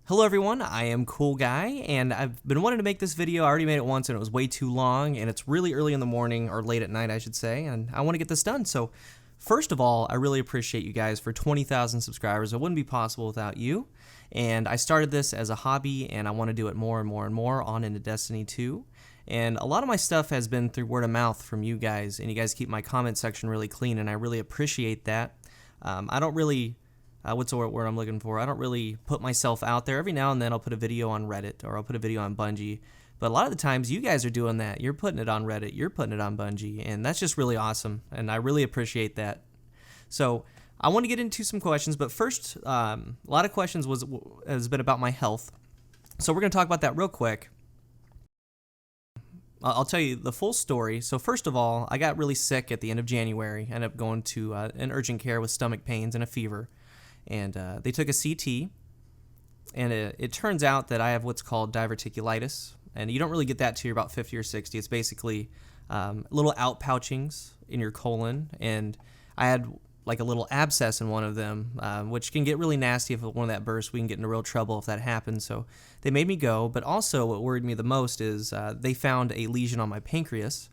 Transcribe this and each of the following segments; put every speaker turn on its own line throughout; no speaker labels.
Hello everyone, I am Coolguy, and I've been wanting to make this video. I already made it once and it was way too long, and it's really early in the morning, or late at night I should say, and I want to get this done. So first of all, I really appreciate you guys for 20,000 subscribers. It wouldn't be possible without you, and I started this as a hobby, and I want to do it more and more and more on into Destiny 2. And a lot of my stuff has been through word of mouth from you guys, and you guys keep my comment section really clean, and I really appreciate that. I don't really... what's the word I'm looking for? I don't really put myself out there. Every now and then I'll put a video on Reddit or I'll put a video on Bungie. But a lot of the times you guys are doing that. You're putting it on Reddit. You're putting it on Bungie. And that's just really awesome. And I really appreciate that. So I want to get into some questions. But first, a lot of questions has been about my health. So we're going to talk about that real quick. I'll tell you the full story. So first of all, I got really sick at the end of January. I ended up going to an urgent care with stomach pains and a fever. And they took a CT, and it turns out that I have what's called diverticulitis, and you don't really get that till you're about 50 or 60. It's basically little outpouchings in your colon, and I had like a little abscess in one of them, which can get really nasty if one of that bursts. We can get into real trouble if that happens, so they made me go. But also what worried me the most is they found a lesion on my pancreas.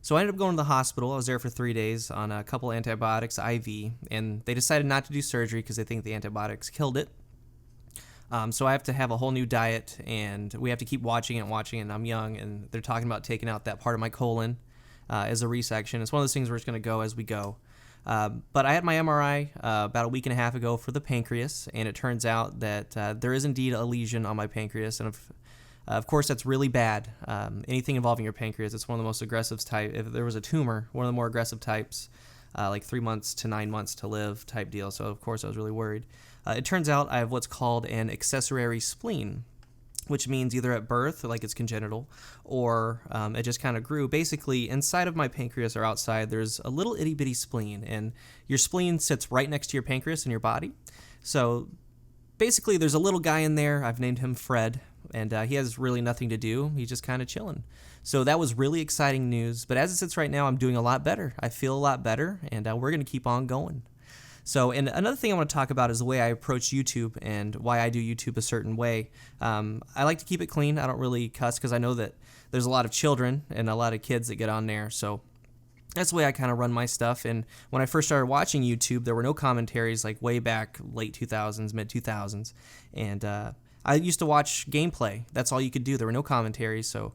So I ended up going to the hospital. I was there for 3 days on a couple antibiotics, IV, and they decided not to do surgery because they think the antibiotics killed it. So I have to have a whole new diet, and we have to keep watching it, and I'm young, and they're talking about taking out that part of my colon as a resection. It's one of those things where it's going to go as we go. But I had my MRI about a week and a half ago for the pancreas, and it turns out that there is indeed a lesion on my pancreas, and of course, that's really bad. Anything involving your pancreas, it's one of the most aggressive type. If there was a tumor, one of the more aggressive types, like 3 months to 9 months to live type deal. So, of course, I was really worried. It turns out I have what's called an accessory spleen, which means either at birth, like it's congenital, or it just kind of grew. Basically, inside of my pancreas or outside, there's a little itty-bitty spleen, and your spleen sits right next to your pancreas in your body. So, basically, there's a little guy in there. I've named him Fred. And he has really nothing to do. He's just kind of chilling. So that was really exciting news. But as it sits right now, I'm doing a lot better. I feel a lot better, and we're going to keep on going. So, and another thing I want to talk about is the way I approach YouTube and why I do YouTube a certain way. I like to keep it clean. I don't really cuss because I know that there's a lot of children and a lot of kids that get on there. So that's the way I kind of run my stuff. And when I first started watching YouTube, there were no commentaries like way back late 2000s, mid 2000s. And I used to watch gameplay. That's all you could do. There were no commentaries, so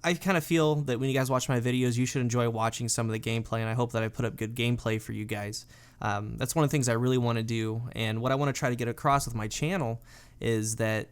I kind of feel that when you guys watch my videos, you should enjoy watching some of the gameplay, and I hope that I put up good gameplay for you guys. That's one of the things I really want to do, and what I want to try to get across with my channel is that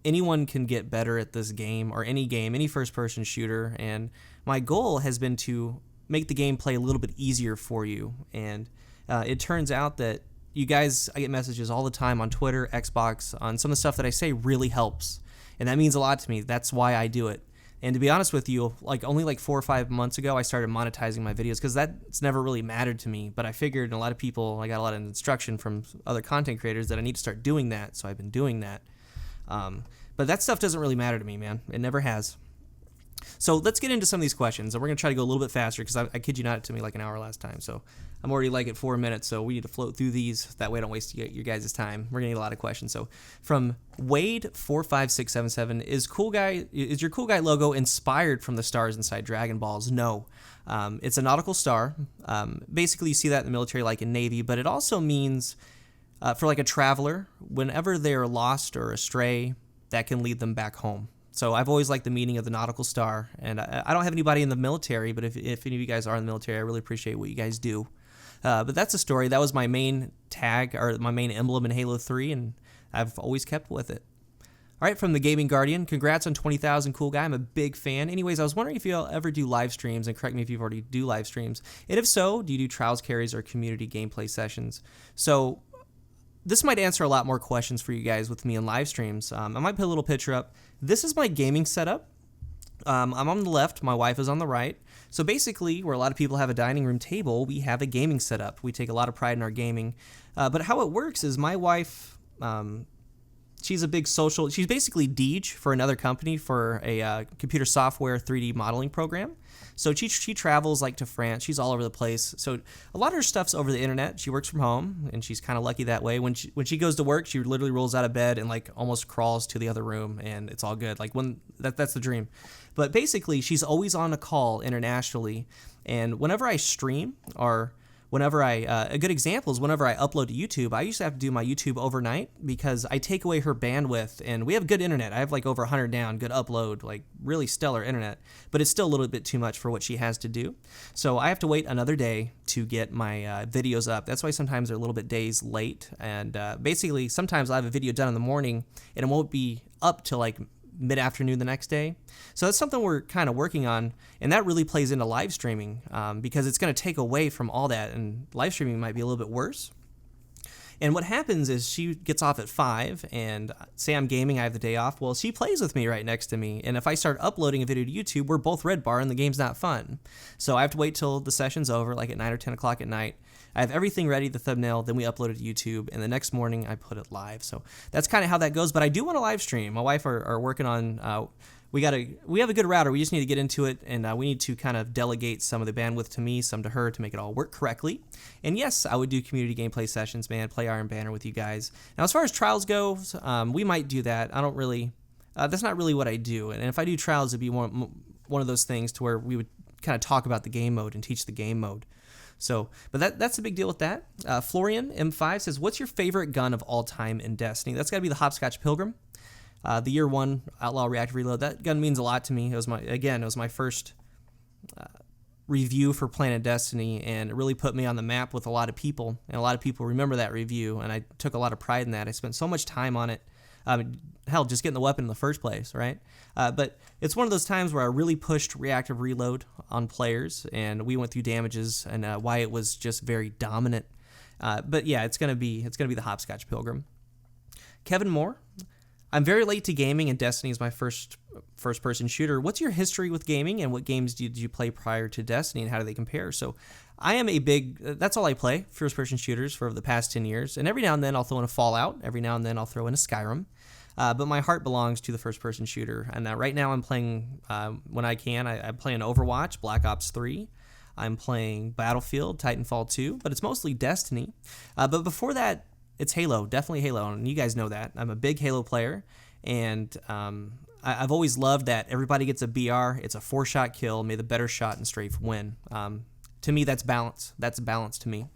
anyone can get better at this game, or any first-person shooter, and my goal has been to make the gameplay a little bit easier for you, and it turns out that you guys, I get messages all the time on Twitter, Xbox, on some of the stuff that I say really helps. And that means a lot to me. That's why I do it. And to be honest with you, only 4 or 5 months ago, I started monetizing my videos because that's never really mattered to me. But I figured, and a lot of people, I got a lot of instruction from other content creators that I need to start doing that. So I've been doing that. But that stuff doesn't really matter to me, man. It never has. So let's get into some of these questions, and we're going to try to go a little bit faster because I kid you not, it took me like an hour last time. So I'm already at 4 minutes, so we need to float through these. That way I don't waste your guys' time. We're going to need a lot of questions. So from Wade45677, is your Coolguy logo inspired from the stars inside Dragon Balls? No. It's a nautical star. Basically, you see that in the military like in Navy, but it also means for like a traveler, whenever they are lost or astray, that can lead them back home. So I've always liked the meaning of the nautical star, and I don't have anybody in the military, but if any of you guys are in the military, I really appreciate what you guys do. But that's a story. That was my main tag, or my main emblem in Halo 3, and I've always kept with it. All right, from the Gaming Guardian, congrats on 20,000, Coolguy. I'm a big fan. Anyways, I was wondering if you'll ever do live streams, and correct me if you've already do live streams. And if so, do you do trials, carries, or community gameplay sessions? So this might answer a lot more questions for you guys with me in live streams. I might put a little picture up. This is my gaming setup. I'm on the left, my wife is on the right. So basically, where a lot of people have a dining room table, we have a gaming setup. We take a lot of pride in our gaming. But how it works is my wife, She's a big social. She's basically Deej for another company for a computer software 3D modeling program. So she travels like to France. She's all over the place. So a lot of her stuff's over the internet. She works from home, and she's kind of lucky that way. When she goes to work, she literally rolls out of bed and like almost crawls to the other room, and it's all good. Like that's the dream. But basically, she's always on a call internationally, and whenever I stream or whenever a good example is whenever I upload to YouTube, I used to have to do my YouTube overnight because I take away her bandwidth, and we have good internet. I have like over 100 down, good upload, like really stellar internet, but it's still a little bit too much for what she has to do. So I have to wait another day to get my videos up. That's why sometimes they're a little bit days late, and basically sometimes I have a video done in the morning and it won't be up till like mid-afternoon the next day. So that's something we're kind of working on, and that really plays into live streaming because it's going to take away from all that, and live streaming might be a little bit worse. And what happens is she gets off at 5, and say I'm gaming, I have the day off. Well, she plays with me right next to me, and if I start uploading a video to YouTube, we're both red bar, and the game's not fun. So I have to wait till the session's over, like at 9 or 10 o'clock at night. I have everything ready, the thumbnail, then we upload it to YouTube, and the next morning I put it live. So that's kind of how that goes, but I do want to live stream. My wife are working on, we have a good router, we just need to get into it, and we need to kind of delegate some of the bandwidth to me, some to her, to make it all work correctly. And yes, I would do community gameplay sessions, man, play Iron Banner with you guys. Now, as far as trials goes, we might do that. I don't really, that's not really what I do, and if I do trials, it'd be one of those things to where we would kind of talk about the game mode and teach the game mode. So, but that's a big deal with that. Florian M5 says, what's your favorite gun of all time in Destiny? That's got to be the Hopscotch Pilgrim. The Year 1 Outlaw Reactive Reload. That gun means a lot to me. It was my first review for Planet Destiny, and it really put me on the map with a lot of people, and a lot of people remember that review, and I took a lot of pride in that. I spent so much time on it. Hell, just getting the weapon in the first place, right? But it's one of those times where I really pushed reactive reload on players, and we went through damages and why it was just very dominant. But yeah, it's gonna be the Hopscotch Pilgrim. Kevin Moore, I'm very late to gaming, and Destiny is my first-person shooter. What's your history with gaming, and what games did you play prior to Destiny, and how do they compare? So I am that's all I play, first-person shooters for the past 10 years. And every now and then I'll throw in a Fallout. Every now and then I'll throw in a Skyrim. But my heart belongs to the first-person shooter. And right now I'm playing, when I can, I'm playing Overwatch, Black Ops 3. I'm playing Battlefield, Titanfall 2. But it's mostly Destiny. But before that, it's Halo, definitely Halo. And you guys know that. I'm a big Halo player. And I've always loved that everybody gets a BR. It's a 4-shot kill. May the better shot and strafe win. To me, that's balance. That's balance to me.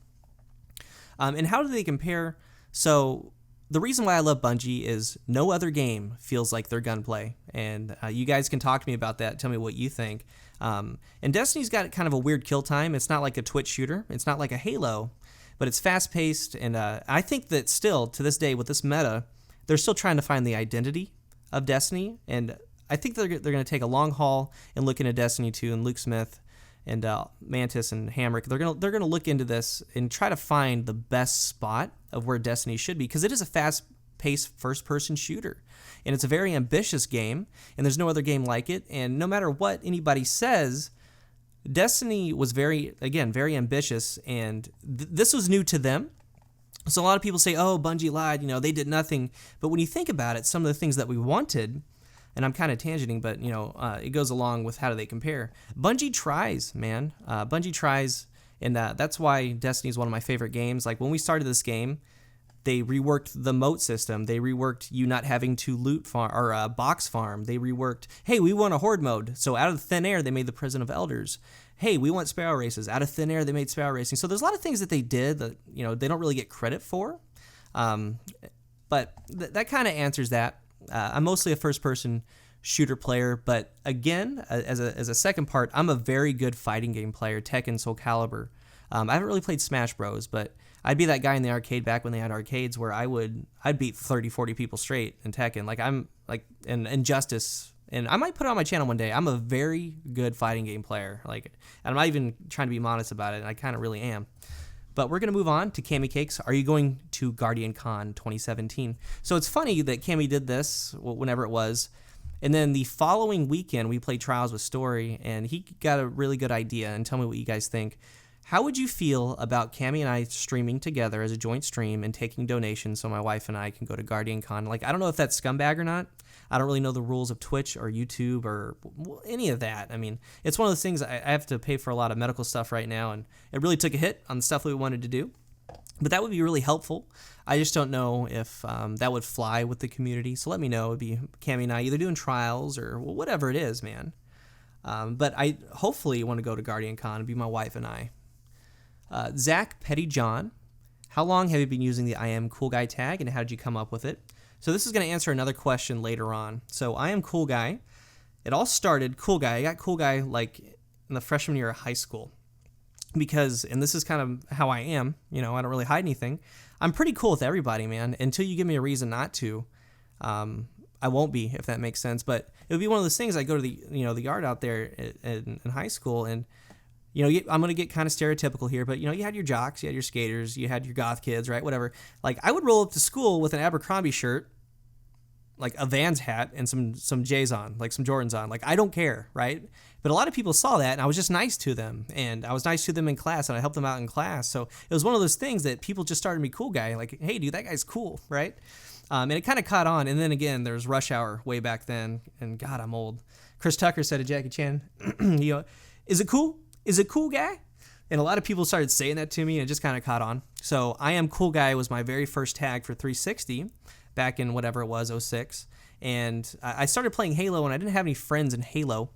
And how do they compare? So the reason why I love Bungie is no other game feels like their gunplay. And you guys can talk to me about that. Tell me what you think. And Destiny's got kind of a weird kill time. It's not like a Twitch shooter. It's not like a Halo. But it's fast-paced. And I think that still, to this day, with this meta, they're still trying to find the identity of Destiny. And I think they're going to take a long haul and look into Destiny 2 and Luke Smith and Mantis and Hamrick. They're gonna look into this and try to find the best spot of where Destiny should be, because it is a fast-paced first-person shooter, and it's a very ambitious game, and there's no other game like it. And no matter what anybody says, Destiny was very ambitious, and this was new to them. So a lot of people say, "Oh, Bungie lied. They did nothing." But when you think about it, some of the things that we wanted. And I'm kind of tangenting, but it goes along with how do they compare. Bungie tries, man. Bungie tries, and that's why Destiny is one of my favorite games. Like when we started this game, they reworked the moat system. They reworked you not having to loot farm or box farm. They reworked, hey, we want a horde mode, so out of thin air they made the Prison of Elders. Hey, we want sparrow races. Out of thin air they made sparrow racing. So there's a lot of things that they did that they don't really get credit for. But that kind of answers that. I'm mostly a first-person shooter player, but again, as a second part, I'm a very good fighting game player, Tekken, Soul Calibur. I haven't really played Smash Bros, but I'd be that guy in the arcade back when they had arcades where I'd beat 30, 40 people straight in Tekken. Like I'm like in Injustice, and I might put it on my channel one day. I'm a very good fighting game player. Like, and I'm not even trying to be modest about it, and I kind of really am. But we're going to move on to Cami Cakes. Are you going to Guardian Con 2017? So it's funny that Cami did this whenever it was. And then the following weekend, we played Trials with Story, and he got a really good idea. And tell me what you guys think. How would you feel about Cammy and I streaming together as a joint stream and taking donations so my wife and I can go to Guardian Con? Like, I don't know if that's scumbag or not. I don't really know the rules of Twitch or YouTube or any of that. I mean, it's one of those things. I have to pay for a lot of medical stuff right now, and it really took a hit on the stuff that we wanted to do. But that would be really helpful. I just don't know if that would fly with the community. So let me know. It would be Cammy and I either doing trials or whatever it is, man. But I hopefully want to go to Guardian Con and be my wife and I. Zach Petty John, how long have you been using the I am Coolguy tag, and how did you come up with it? So this is going to answer another question later on. So I am Coolguy. It all started Coolguy. I got Coolguy like in the freshman year of high school because, and this is kind of how I am, I don't really hide anything. I'm pretty cool with everybody, man. Until you give me a reason not to, I won't be, if that makes sense. But it would be one of those things. I go to the yard out there in high school, and I'm going to get kind of stereotypical here, but, you had your jocks, you had your skaters, you had your goth kids, right? Whatever. Like, I would roll up to school with an Abercrombie shirt, like a Vans hat, and some J's on, like some Jordans on. Like, I don't care, right? But a lot of people saw that, and I was just nice to them. And I was nice to them in class, and I helped them out in class. So it was one of those things that people just started me Coolguy. Like, hey, dude, that guy's cool, right? And it kind of caught on. And then again, there's Rush Hour way back then. And God, I'm old. Chris Tucker said to Jackie Chan, is it cool? Is it cool, guy? And a lot of people started saying that to me, and it just kind of caught on. So I am Coolguy was my very first tag for 360 back in whatever it was, 06. And I started playing Halo, and I didn't have any friends in Halo.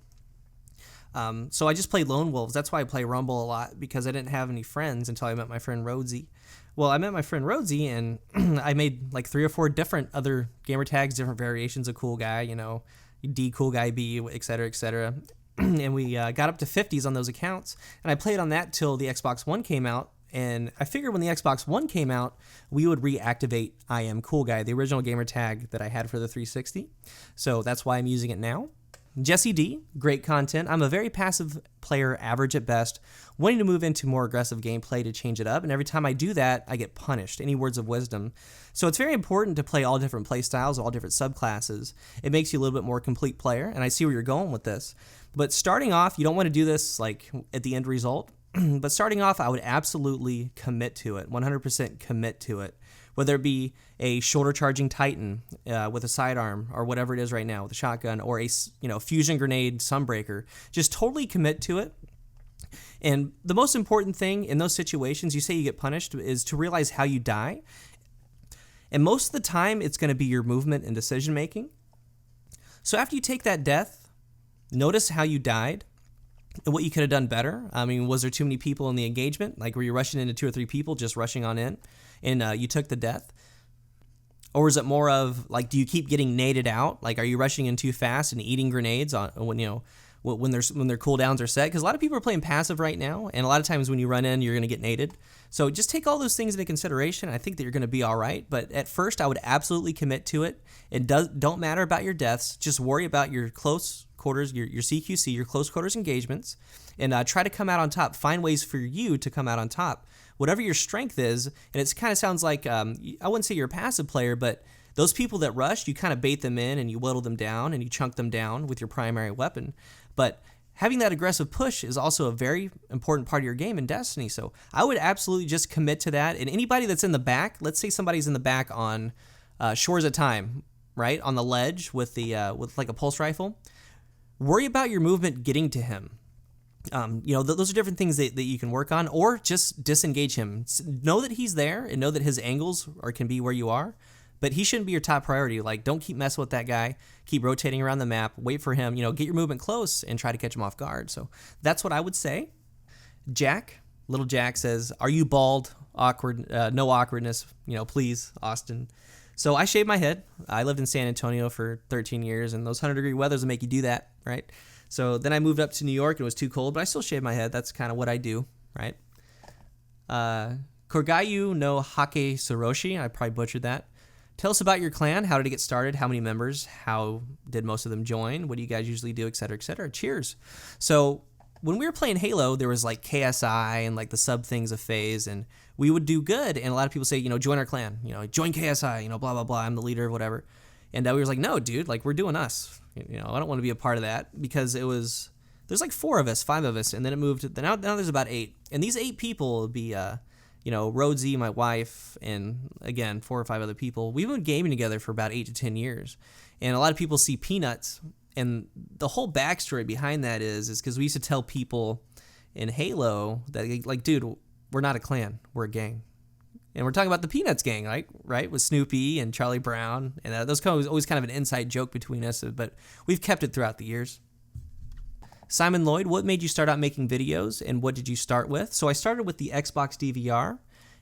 So I just played Lone Wolves. That's why I play Rumble a lot, because I didn't have any friends until I met my friend Rhodesy. Well, I met my friend Rhodesy, and I made like 3 or 4 different other gamer tags, different variations of Coolguy, D Coolguy B, et cetera, et cetera. And we got up to 50s on those accounts, and I played on that till the Xbox One came out. And I figured when the Xbox One came out, we would reactivate I am Coolguy, the original gamer tag that I had for the 360. So that's why I'm using it now. Jesse D, great content. I'm a very passive player, average at best, wanting to move into more aggressive gameplay to change it up, and every time I do that, I get punished. Any words of wisdom? So it's very important to play all different play styles, all different subclasses. It makes you a little bit more complete player, and I see where you're going with this. But starting off, you don't want to do this like at the end result, but starting off, I would absolutely commit to it, 100% commit to it. Whether it be a shoulder charging Titan with a sidearm or whatever it is right now with a shotgun, or a fusion grenade sunbreaker, just totally commit to it. And the most important thing in those situations, you say you get punished, is to realize how you die. And most of the time, it's going to be your movement and decision making. So after you take that death, notice how you died and what you could have done better. I mean, was there too many people in the engagement? Like, were you rushing into 2 or 3 people, just rushing on in, and you took the death? Or is it more of, like, do you keep getting naded out? Like, are you rushing in too fast and eating grenades on when their cooldowns are set? Because a lot of people are playing passive right now, and a lot of times when you run in, you're going to get naded. So just take all those things into consideration. I think that you're going to be all right. But at first, I would absolutely commit to it. It don't matter about your deaths. Just worry about your close quarters, your CQC, your close quarters engagements, and try to come out on top. Find ways for you to come out on top. Whatever your strength is, and it kind of sounds like, I wouldn't say you're a passive player, but those people that rush, you kind of bait them in and you whittle them down and you chunk them down with your primary weapon. But having that aggressive push is also a very important part of your game in Destiny. So I would absolutely just commit to that. And anybody that's in the back, let's say somebody's in the back on Shores of Time, right, on the ledge with with like a pulse rifle, worry about your movement getting to him. Those are different things that you can work on, or just disengage him. Know that he's there and know that his angles can be where you are, but he shouldn't be your top priority. Like, don't keep messing with that guy. Keep rotating around the map. Wait for him. Get your movement close and try to catch him off guard. So that's what I would say. Little Jack says, "Are you bald? Awkward? No awkwardness. Please, Austin." So I shaved my head. I lived in San Antonio for 13 years, and those 100-degree weathers will make you do that, right? So then I moved up to New York, and it was too cold, but I still shaved my head. That's kind of what I do, right? Korgayu no Hake Soroshi, I probably butchered that. Tell us about your clan. How did it get started? How many members? How did most of them join? What do you guys usually do, et cetera, et cetera? Cheers. So when we were playing Halo, there was like KSI and like the sub things of FaZe, and we would do good. And a lot of people say, join our clan, join KSI, blah, blah, blah. I'm the leader, whatever. And we were like, no, dude, like, we're doing us. I don't want to be a part of that, because it was there's like 4 of us, 5 of us, and then it moved. Now there's about 8, and these 8 people would be, Rhodesy, my wife, and again 4 or 5 other people. We've been gaming together for about 8 to 10 years, and a lot of people see Peanuts, and the whole backstory behind that is because we used to tell people in Halo that, like, dude, we're not a clan, we're a gang. And we're talking about the Peanuts gang, right? With Snoopy and Charlie Brown. And those was always kind of an inside joke between us, but we've kept it throughout the years. Simon Lloyd, what made you start out making videos, and what did you start with? So I started with the Xbox DVR,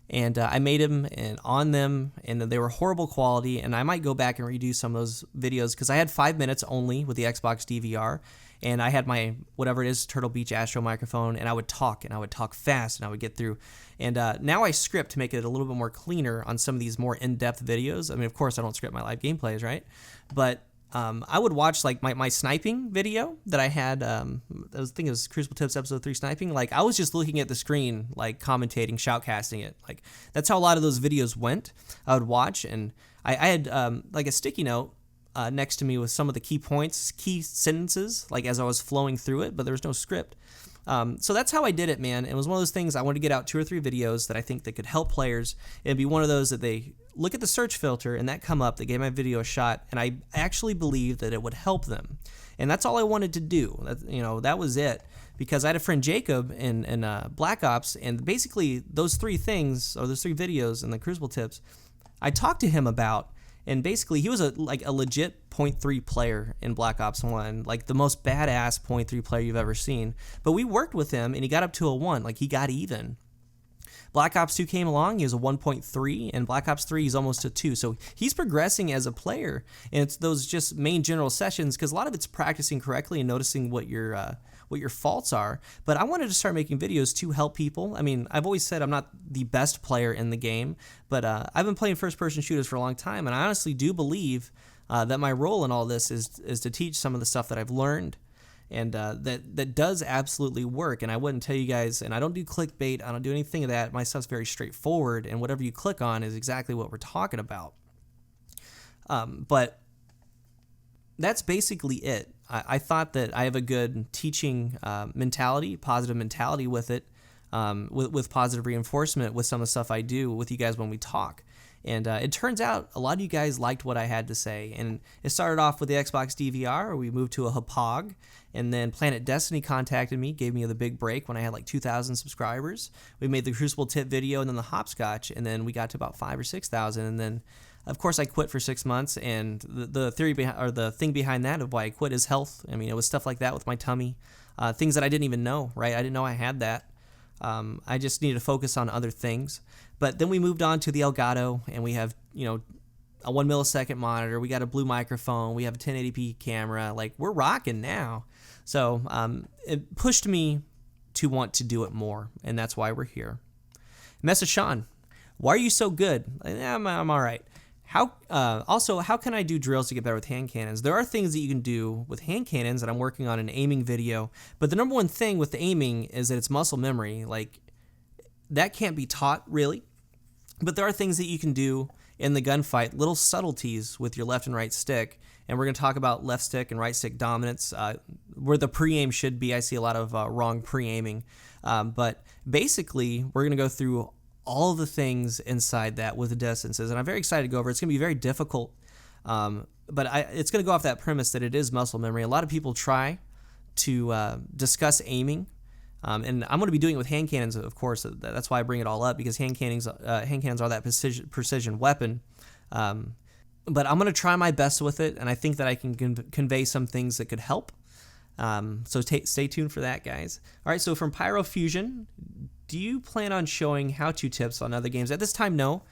and I made them on them, and they were horrible quality, and I might go back and redo some of those videos because I had 5 minutes only with the Xbox DVR, and I had my, whatever it is, Turtle Beach Astro microphone, and I would talk fast, and I would get through. And now I script to make it a little bit more cleaner on some of these more in-depth videos. I mean, of course, I don't script my live gameplays, right? But I would watch, like, my sniping video that I had. I think it was Crucible Tips Episode 3 sniping. Like, I was just looking at the screen, like, commentating, shoutcasting it. Like, that's how a lot of those videos went. I would watch, and I had, like, a sticky note next to me with some of the key points, key sentences, like, as I was flowing through it, but there was no script. So that's how I did it, man. It was one of those things. I wanted to get out 2 or 3 videos that I think that could help players. It'd be one of those that they look at the search filter and that come up. They gave my video a shot, and I actually believed that it would help them. And that's all I wanted to do. That was it. Because I had a friend, Jacob, in Black Ops, and basically those 3 things, or those 3 videos and the Crucible Tips, I talked to him about. And basically, he was a legit .3 player in Black Ops 1, like the most badass .3 player you've ever seen. But we worked with him, and he got up to a 1, like he got even. Black Ops 2 came along, he was a 1.3, and Black Ops 3 he's almost a 2. So he's progressing as a player, and it's those just main general sessions, because a lot of it's practicing correctly and noticing what your faults are. But I wanted to start making videos to help people. I mean, I've always said I'm not the best player in the game, but I've been playing first-person shooters for a long time, and I honestly do believe that my role in all this is to teach some of the stuff that I've learned, and that does absolutely work. And I wouldn't tell you guys, and I don't do clickbait, I don't do anything of that. My stuff's very straightforward, and whatever you click on is exactly what we're talking about. But that's basically it. I thought that I have a good teaching mentality, positive mentality with it, with positive reinforcement with some of the stuff I do with you guys when we talk. And it turns out a lot of you guys liked what I had to say. And it started off with the Xbox DVR. We moved to a HPOG. And then Planet Destiny contacted me, gave me the big break when I had like 2,000 subscribers. We made the Crucible tip video and then the hopscotch. And then we got to about 5,000 or 6,000. And then, of course, I quit for 6 months. And the theory behind, or the thing behind that of why I quit is health. I mean, it was stuff like that with my tummy, things that I didn't even know, right? I didn't know I had that. I just needed to focus on other things. But then we moved on to the Elgato, and we have, a 1 millisecond monitor. We got a blue microphone. We have a 1080p camera. Like, we're rocking now. So it pushed me to want to do it more, and that's why we're here. Messa Sean, why are you so good? I'm all right. Also, how can I do drills to get better with hand cannons? There are things that you can do with hand cannons that I'm working on an aiming video, but the number one thing with the aiming is that it's muscle memory. Like, that can't be taught, really. But there are things that you can do in the gunfight, little subtleties with your left and right stick, and we're going to talk about left stick and right stick dominance, where the pre-aim should be. I see a lot of wrong pre-aiming, but basically, we're going to go through all the things inside that with the distances, and I'm very excited to go over it. It's going to be very difficult, but it's going to go off that premise that it is muscle memory. A lot of people try to discuss aiming, and I'm going to be doing it with hand cannons, of course. That's why I bring it all up, because hand cannons are that precision weapon. But I'm going to try my best with it, and I think that I can convey some things that could help. So stay tuned for that, guys. All right, so from Pyro Fusion, do you plan on showing how-to tips on other games? At this time, no.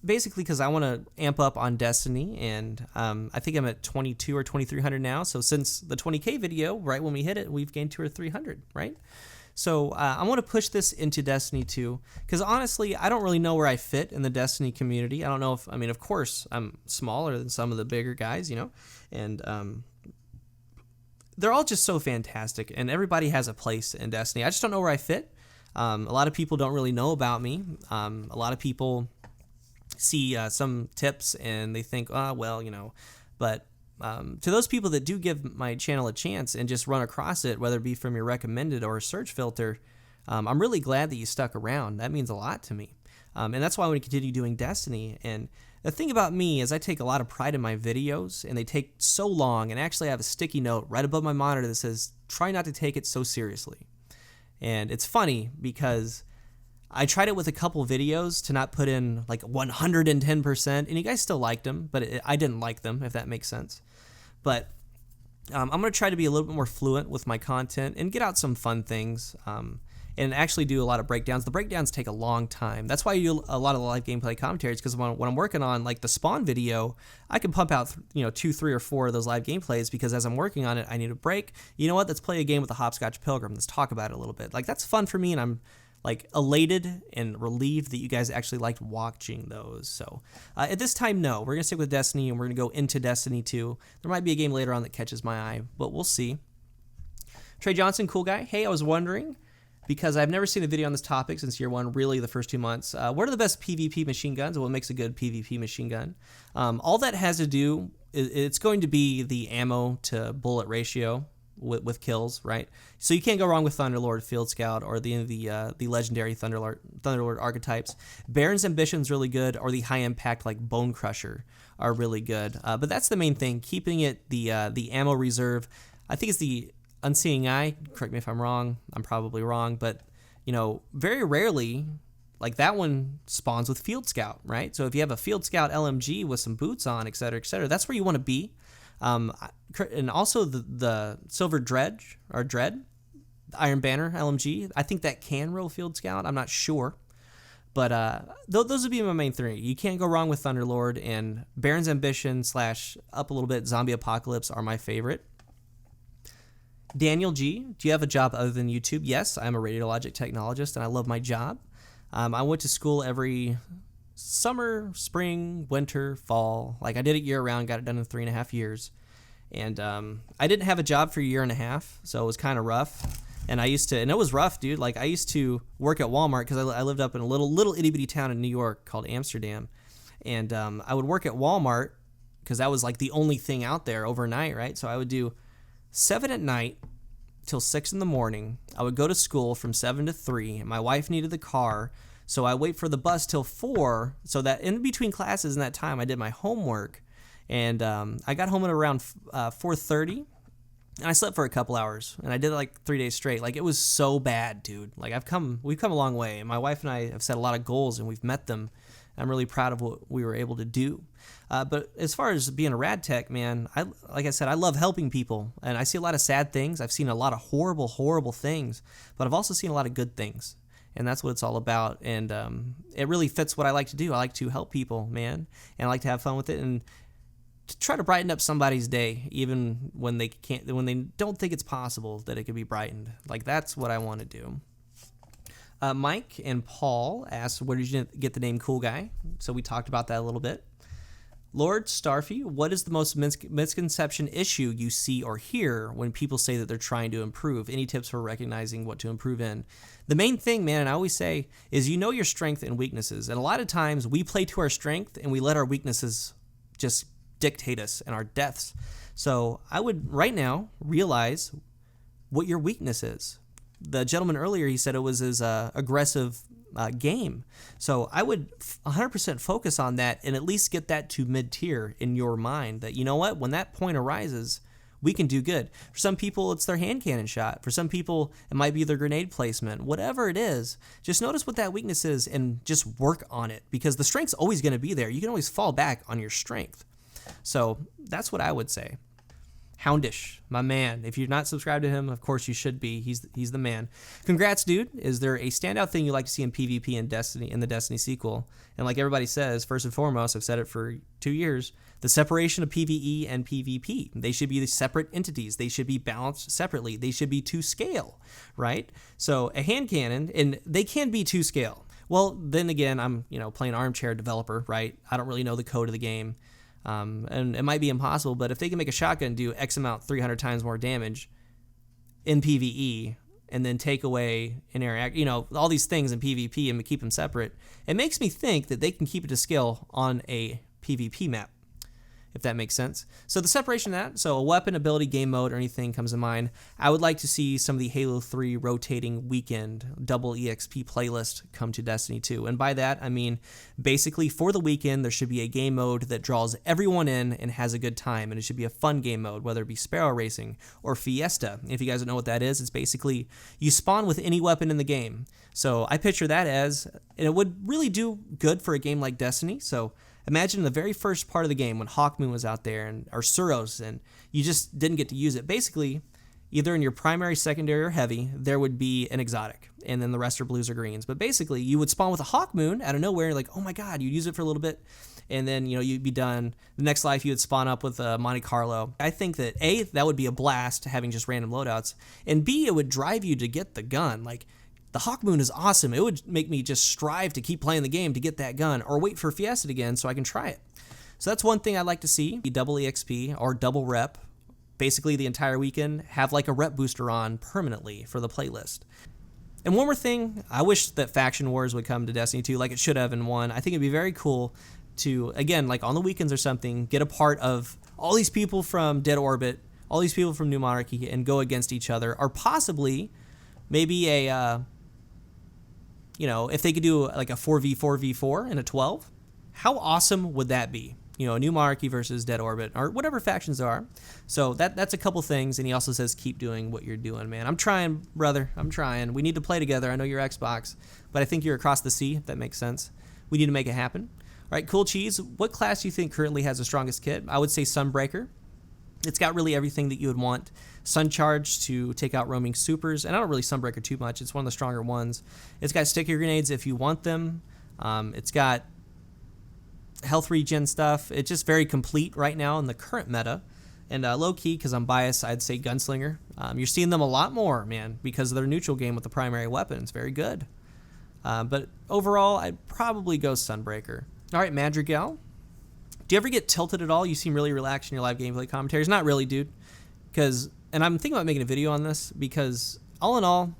Basically because I want to amp up on Destiny, and I think I'm at 22 or 2,300 now. So since the 20K video, right when we hit it, we've gained 200 or 300, right? So I want to push this into Destiny 2, because honestly, I don't really know where I fit in the Destiny community. I don't know if, of course, I'm smaller than some of the bigger guys, and they're all just so fantastic, and everybody has a place in Destiny. I just don't know where I fit. A lot of people don't really know about me. A lot of people see some tips and they think, but to those people that do give my channel a chance and just run across it, whether it be from your recommended or a search filter, I'm really glad that you stuck around. That means a lot to me. And that's why I want to continue doing Destiny. And the thing about me is I take a lot of pride in my videos, and they take so long. And actually I have a sticky note right above my monitor that says, try not to take it so seriously. And it's funny because I tried it with a couple videos to not put in like 110%, and you guys still liked them, but I didn't like them, if that makes sense. But I'm going to try to be a little bit more fluent with my content and get out some fun things, and actually do a lot of breakdowns. The breakdowns take a long time. That's why I do a lot of the live gameplay commentaries, because when I'm working on like the Spawn video, I can pump out 2, 3, or 4 of those live gameplays, because as I'm working on it, I need a break. You know what? Let's play a game with the Hopscotch Pilgrim. Let's talk about it a little bit. Like, that's fun for me, and I'm like elated and relieved that you guys actually liked watching those. So at this time, no, we're gonna stick with Destiny, and we're gonna go into Destiny 2. There might be a game later on that catches my eye, but we'll see. Trey Johnson, cool guy. Hey, I was wondering, because I've never seen a video on this topic since year one, really the first 2 months. What are the best PvP machine guns, and what makes a good PvP machine gun? All that has to do, it's going to be the ammo to bullet ratio with kills, right? So you can't go wrong with Thunderlord, Field Scout, or the legendary Thunderlord archetypes. Baron's Ambition's really good, or the high impact like Bone Crusher are really good. But that's the main thing, keeping it the ammo reserve. I think it's the Unseeing Eye. Correct me if I'm wrong. I'm probably wrong, but very rarely, like that one spawns with Field Scout, right? So if you have a Field Scout LMG with some boots on, et cetera, that's where you want to be. And also the Silver Dredge, or Dread, Iron Banner LMG, I think that can roll Field Scout. I'm not sure. But those would be my main three. You can't go wrong with Thunderlord, and Baron's Ambition / up a little bit, Zombie Apocalypse are my favorite. Daniel G, do you have a job other than YouTube? Yes, I'm a radiologic technologist, and I love my job. I went to school every summer, spring, winter, fall. Like, I did it year round, got it done in 3.5 years. And I didn't have a job for a year and a half, so it was kind of rough. And it was rough, dude. Like, I used to work at Walmart, because I lived up in a little itty bitty town in New York called Amsterdam. And I would work at Walmart, because that was like the only thing out there overnight, right? So I would do 7 at night till 6 in the morning. I would go to school from 7 to 3. My wife needed the car, so I wait for the bus till 4, so that in between classes in that time, I did my homework. And I got home at around 4:30, and I slept for a couple hours, and I did it like 3 days straight. Like, it was so bad, dude. Like, we've come a long way, and my wife and I have set a lot of goals, and we've met them. I'm really proud of what we were able to do. But as far as being a rad tech, man, like I said, I love helping people, and I see a lot of sad things. I've seen a lot of horrible, horrible things, but I've also seen a lot of good things, and that's what it's all about. And it really fits what I like to do. I like to help people, man, and I like to have fun with it, and to try to brighten up somebody's day, even when they don't think it's possible that it could be brightened. Like, that's what I want to do. Mike and Paul asked, where did you get the name Cool Guy? So we talked about that a little bit. Lord Starfy, what is the most misconception issue you see or hear when people say that they're trying to improve? Any tips for recognizing what to improve in? The main thing, man, and I always say, is you know your strengths and weaknesses. And a lot of times we play to our strength and we let our weaknesses just dictate us and our deaths. So I would right now realize what your weakness is. The gentleman earlier, he said it was his aggressive game. So I would 100% focus on that and at least get that to mid-tier in your mind, that, you know what, when that point arises, we can do good. For some people, it's their hand cannon shot. For some people, it might be their grenade placement. Whatever it is, just notice what that weakness is and just work on it, because the strength's always going to be there. You can always fall back on your strength. So that's what I would say. Houndish, my man. If you're not subscribed to him, of course you should be. He's the man. Congrats, dude. Is there a standout thing you like to see in PvP and Destiny, in the Destiny sequel? And like everybody says, first and foremost, I've said it for 2 years, the separation of PvE and PvP. They should be separate entities. They should be balanced separately. They should be to scale, right? So a hand cannon, and they can be to scale. Well, then again, I'm playing armchair developer, right? I don't really know the code of the game. And it might be impossible, but if they can make a shotgun do X amount 300 times more damage in PvE, and then take away an area, all these things in PvP and keep them separate, it makes me think that they can keep it to scale on a PvP map. if that makes sense. So the separation of that, so a weapon, ability, game mode, or anything comes to mind. I would like to see some of the Halo 3 rotating weekend double EXP playlist come to Destiny 2. And by that, I mean basically for the weekend, there should be a game mode that draws everyone in and has a good time. And it should be a fun game mode, whether it be Sparrow Racing or Fiesta. If you guys don't know what that is, it's basically you spawn with any weapon in the game. So I picture that as, and it would really do good for a game like Destiny. So imagine the very first part of the game when Hawkmoon was out there, or Suros, and you just didn't get to use it. Basically, either in your primary, secondary, or heavy, there would be an exotic, and then the rest are blues or greens. But basically, you would spawn with a Hawkmoon out of nowhere, like, oh my god, you'd use it for a little bit, and then, you'd be done. The next life, you would spawn up with a Monte Carlo. I think that, A, that would be a blast, having just random loadouts, and B, it would drive you to get the gun. Like, the Hawkmoon is awesome. It would make me just strive to keep playing the game to get that gun, or wait for Fiesta again so I can try it. So that's one thing I'd like to see, be double EXP or double rep, basically the entire weekend, have like a rep booster on permanently for the playlist. And one more thing, I wish that Faction Wars would come to Destiny 2 like it should have in 1. I think it'd be very cool to, again, like on the weekends or something, get a part of all these people from Dead Orbit, all these people from New Monarchy, and go against each other, or possibly maybe a... if they could do like a 4v4v4 in a 12, how awesome would that be? New Monarchy versus Dead Orbit, or whatever factions there are. So that's a couple things, and he also says, keep doing what you're doing, man. I'm trying, brother. I'm trying. We need to play together. I know you're Xbox, but I think you're across the sea, if that makes sense. We need to make it happen. All right, Cool Cheese, what class do you think currently has the strongest kit? I would say Sunbreaker. It's got really everything that you would want. Sun Charge to take out roaming supers, and I don't really Sunbreaker too much. It's one of the stronger ones. It's got sticky grenades if you want them. It's got health regen stuff. It's just very complete right now in the current meta. And low-key, because I'm biased, I'd say Gunslinger. You're seeing them a lot more, man, because of their neutral game with the primary weapon. It's very good. But overall, I'd probably go Sunbreaker. All right, Madrigal. Do you ever get tilted at all? You seem really relaxed in your live gameplay commentaries. Not really, dude. And I'm thinking about making a video on this because, all in all,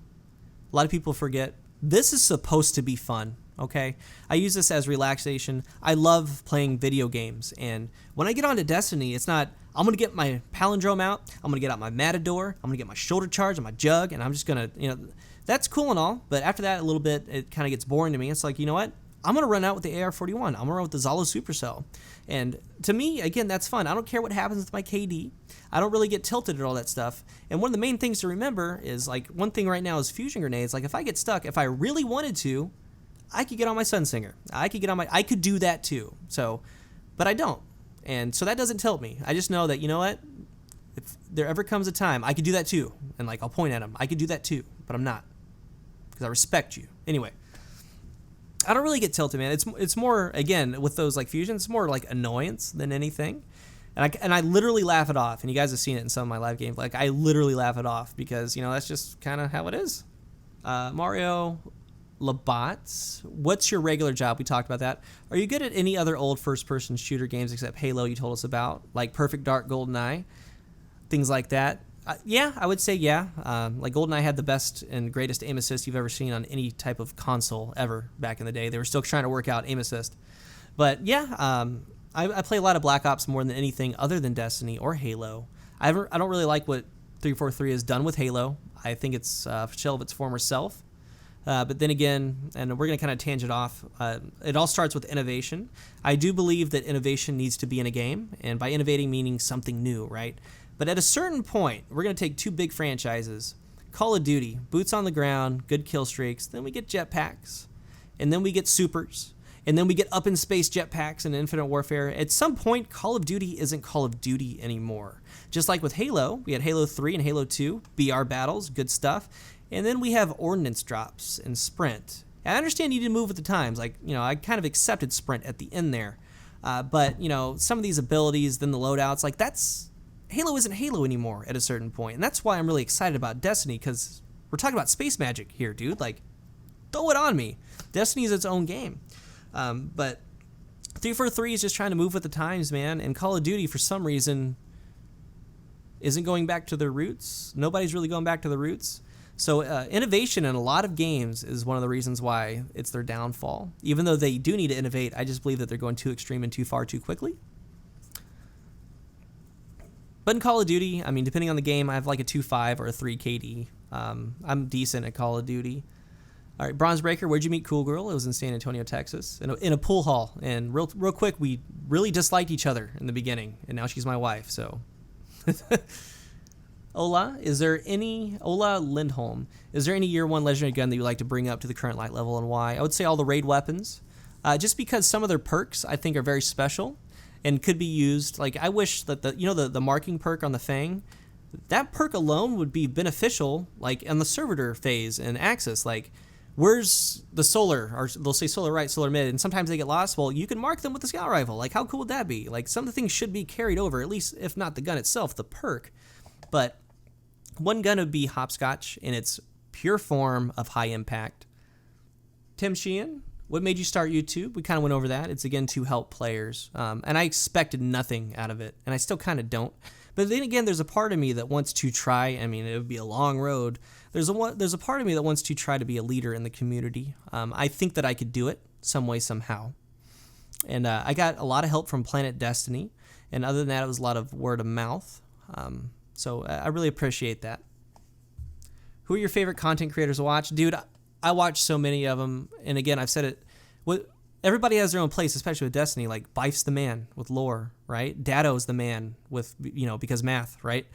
a lot of people forget, this is supposed to be fun, okay? I use this as relaxation. I love playing video games. And when I get onto Destiny, it's not, I'm going to get my palindrome out, I'm going to get out my Matador, I'm going to get my shoulder charge and my jug, and I'm just going to, that's cool and all. But after that, a little bit, it kind of gets boring to me. It's like, you know what? I'm going to run out with the AR-41. I'm going to run with the Zalo Supercell. And to me, again, that's fun. I don't care what happens with my KD. I don't really get tilted at all that stuff. And one of the main things to remember is, like, one thing right now is fusion grenades. Like, if I get stuck, if I really wanted to, I could get on my Sunsinger. I could do that too. So, but I don't. And so that doesn't tilt me. I just know that, you know what? If there ever comes a time, I could do that too. And, like, I'll point at them. I could do that too, but I'm not. Because I respect you. Anyway. I don't really get tilted, man. It's more, again, with those like fusions, it's more like annoyance than anything. And I literally laugh it off. And you guys have seen it in some of my live games. Like, I literally laugh it off because, that's just kind of how it is. Mario Labots, what's your regular job? We talked about that. Are you good at any other old first-person shooter games except Halo you told us about? Like Perfect Dark, GoldenEye, things like that? Yeah, I would say yeah. Like GoldenEye had the best and greatest aim assist you've ever seen on any type of console ever back in the day. They were still trying to work out aim assist. But yeah, I play a lot of Black Ops more than anything other than Destiny or Halo. I don't really like what 343 has done with Halo. I think it's a shell of its former self. But then again, and we're going to kind of tangent off, it all starts with innovation. I do believe that innovation needs to be in a game, and by innovating meaning something new, right? But at a certain point, we're going to take two big franchises, Call of Duty, boots on the ground, good kill streaks, then we get jetpacks, and then we get supers, and then we get up in space jetpacks and Infinite Warfare. At some point, Call of Duty isn't Call of Duty anymore. Just like with Halo, we had Halo 3 and Halo 2, BR battles, good stuff, and then we have ordnance drops and sprint. And I understand you need to move with the times, like, I kind of accepted sprint at the end there, but, some of these abilities, then the loadouts, like Halo isn't Halo anymore at a certain point, and that's why I'm really excited about Destiny, because we're talking about space magic here, dude. Like, throw it on me. Destiny is its own game. But 343 is just trying to move with the times, man, and Call of Duty, for some reason, isn't going back to their roots. Nobody's really going back to the roots. So innovation in a lot of games is one of the reasons why it's their downfall. Even though they do need to innovate, I just believe that they're going too extreme and too far too quickly. But in Call of Duty, I mean, depending on the game, I have like a 2.5 or a 3 KD. I'm decent at Call of Duty. All right, Bronze Breaker, where'd you meet Cool Girl? It was in San Antonio, Texas, in a pool hall. And real quick, we really disliked each other in the beginning, and now she's my wife. So, Ola Lindholm, is there any year one legendary gun that you would like to bring up to the current light level, and why? I would say all the raid weapons, just because some of their perks I think are very special and could be used. Like, I wish that the marking perk on the Fang, that perk alone would be beneficial, like in the servitor phase and Axis. Like, where's the solar, or they'll say solar right, solar mid, and sometimes they get lost. Well, you can mark them with the scout rifle. Like, how cool would that be? Like, some of the things should be carried over, at least if not the gun itself, the perk. But one gun would be hopscotch in its pure form of high impact. Tim Sheehan, what made you start YouTube? We kind of went over that. It's, again, to help players. And I expected nothing out of it, and I still kind of don't. But then again, there's a part of me that wants to try. I mean, it would be a long road. There's a part of me that wants to try to be a leader in the community. I think that I could do it some way, somehow. And I got a lot of help from Planet Destiny. And other than that, it was a lot of word of mouth. So I really appreciate that. Who are your favorite content creators to watch? Dude, I watch so many of them. And again, I've said it. Everybody has their own place, especially with Destiny. Like, Bife's the man with lore, right? Dado's the man with, because math, right?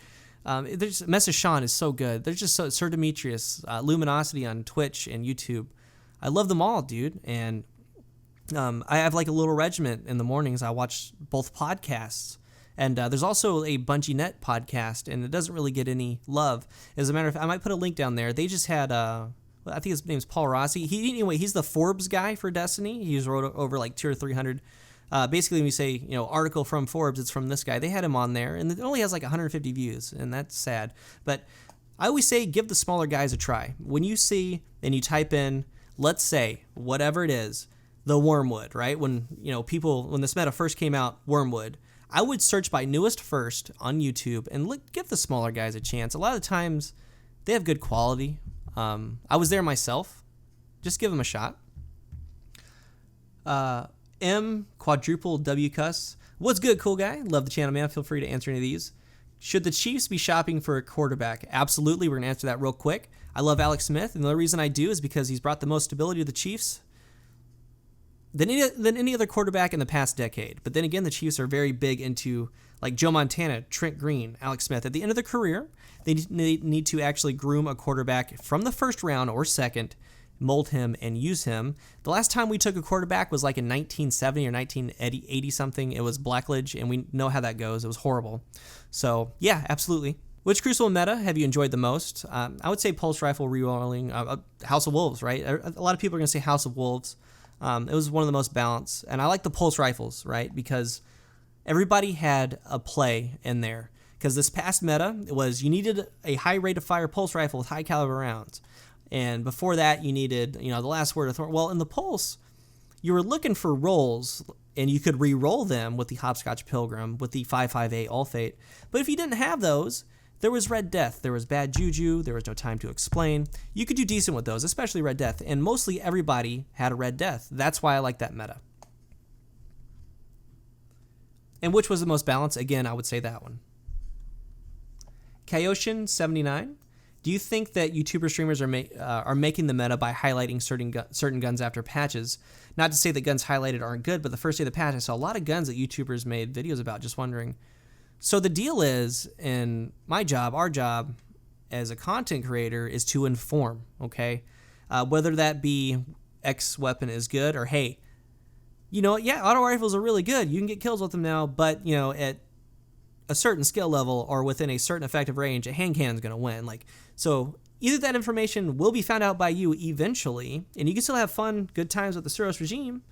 There's Message Sean is so good. There's just Sir Demetrius, Luminosity on Twitch and YouTube. I love them all, dude. And I have like a little regiment in the mornings. I watch both podcasts. And there's also a Bungie Net podcast, and it doesn't really get any love. As a matter of fact, I might put a link down there. They just had, I think his name's Paul Rossi. He's the Forbes guy for Destiny. He's wrote over like 200 or 300. Basically, when you say, article from Forbes, it's from this guy. They had him on there, and it only has like 150 views, and that's sad. But I always say give the smaller guys a try. When you see and you type in, let's say, whatever it is, the Wormwood, right? When, when this meta first came out, Wormwood, I would search by newest first on YouTube and give the smaller guys a chance. A lot of the times, they have good quality. I was there myself. Just give them a shot. M quadruple W cuss. What's good, cool guy? Love the channel, man. Feel free to answer any of these. Should the Chiefs be shopping for a quarterback? Absolutely. We're going to answer that real quick. I love Alex Smith, and the reason I do is because he's brought the most stability to the Chiefs than any other quarterback in the past decade. But then again, the Chiefs are very big into like Joe Montana, Trent Green, Alex Smith. At the end of their career, they need to actually groom a quarterback from the first round or second, mold him and use him. The last time we took a quarterback was like in 1970 or 1980 something. It was Blackledge, and we know how that goes. It was horrible. So yeah, absolutely. Which Crucible meta have you enjoyed the most? I would say Pulse Rifle rerolling, House of Wolves, right? A lot of people are going to say House of Wolves. It was one of the most balanced. And I like the Pulse Rifles, right? Because everybody had a play in there. Because this past meta was you needed a high rate of fire Pulse Rifle with high caliber rounds. And before that, you needed, the last word of Thor. Well, in the Pulse, you were looking for rolls, and you could re-roll them with the Hopscotch Pilgrim, with the 5.58 All Fate. But if you didn't have those, there was Red Death, there was Bad Juju, there was No Time to Explain. You could do decent with those, especially Red Death, and mostly everybody had a Red Death. That's why I like that meta. And which was the most balanced? Again, I would say that one. Kaioshin79, do you think that YouTuber streamers are making the meta by highlighting certain guns after patches? Not to say that guns highlighted aren't good, but the first day of the patch, I saw a lot of guns that YouTubers made videos about, just wondering. So the deal is, in my job, our job as a content creator is to inform, okay? Whether that be X weapon is good or, hey, auto rifles are really good. You can get kills with them now, but, at a certain skill level or within a certain effective range, a hand cannon's going to win. So either that information will be found out by you eventually, and you can still have fun, good times with the Suros regime,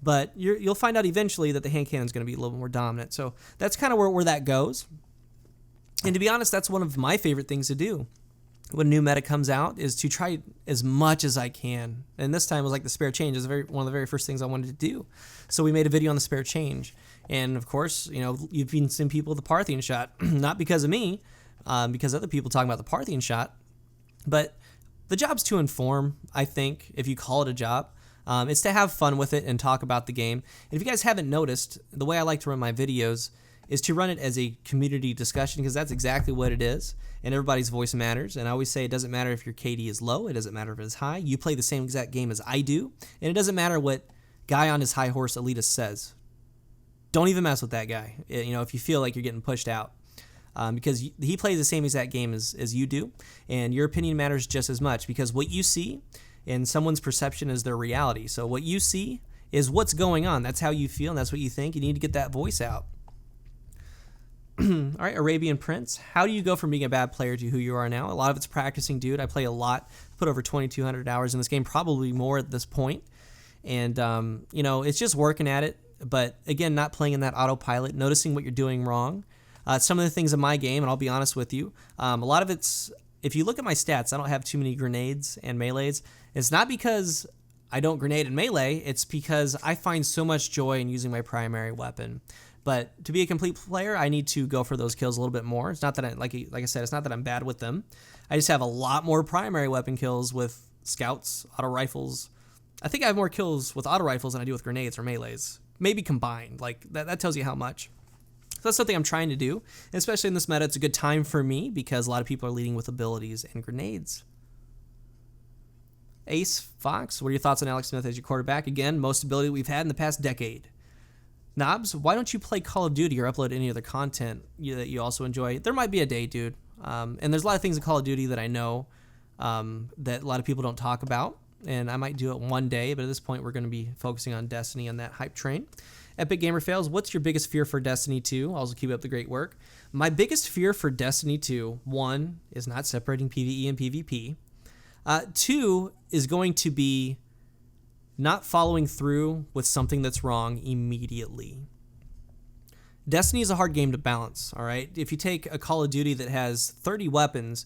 but you'll find out eventually that the hand cannon's going to be a little more dominant. So that's kind of where that goes. And to be honest, that's one of my favorite things to do when a new meta comes out, is to try as much as I can. And this time was like the spare change. It was one of the very first things I wanted to do. So we made a video on the spare change. And of course, you've been seeing people with the Parthian shot, not because of me, because other people talking about the Parthian shot. But the job's to inform, I think, if you call it a job. It's to have fun with it and talk about the game. And if you guys haven't noticed, the way I like to run my videos is to run it as a community discussion, because that's exactly what it is, and everybody's voice matters. And I always say it doesn't matter if your KD is low, it doesn't matter if it's high. You play the same exact game as I do, and it doesn't matter what guy on his high horse elitist says. Don't even mess with that guy, if you feel like you're getting pushed out. Because he plays the same exact game as you do, and your opinion matters just as much, because what you see in someone's perception is their reality. So what you see is what's going on. That's how you feel, and that's what you think. You need to get that voice out. All right, Arabian Prince. How do you go from being a bad player to who you are now? A lot of it's practicing, dude. I play a lot. Put over 2,200 hours in this game, probably more at this point. And, it's just working at it. But, again, not playing in that autopilot, noticing what you're doing wrong. Some of the things in my game, and I'll be honest with you, a lot of it's, if you look at my stats, I don't have too many grenades and melees. It's not because I don't grenade and melee, it's because I find so much joy in using my primary weapon. But to be a complete player, I need to go for those kills a little bit more. It's not that like I said, it's not that I'm bad with them. I just have a lot more primary weapon kills with scouts, auto rifles. I think I have more kills with auto rifles than I do with grenades or melees. Maybe combined. Like that tells you how much. So that's something I'm trying to do. And especially in this meta, it's a good time for me because a lot of people are leading with abilities and grenades. Ace Fox, what are your thoughts on Alex Smith as your quarterback? Again, most ability we've had in the past decade. Knobs, why don't you play Call of Duty or upload any other content that you also enjoy? There might be a day, dude. And there's a lot of things in Call of Duty that I know that a lot of people don't talk about. And I might do it one day, but at this point, we're going to be focusing on Destiny on that hype train. Epic Gamer Fails, what's your biggest fear for Destiny 2? Also keep up the great work. My biggest fear for Destiny 2, 1, is not separating PvE and PvP. 2 is going to be not following through with something that's wrong immediately. Destiny is a hard game to balance, all right? If you take a Call of Duty that has 30 weapons,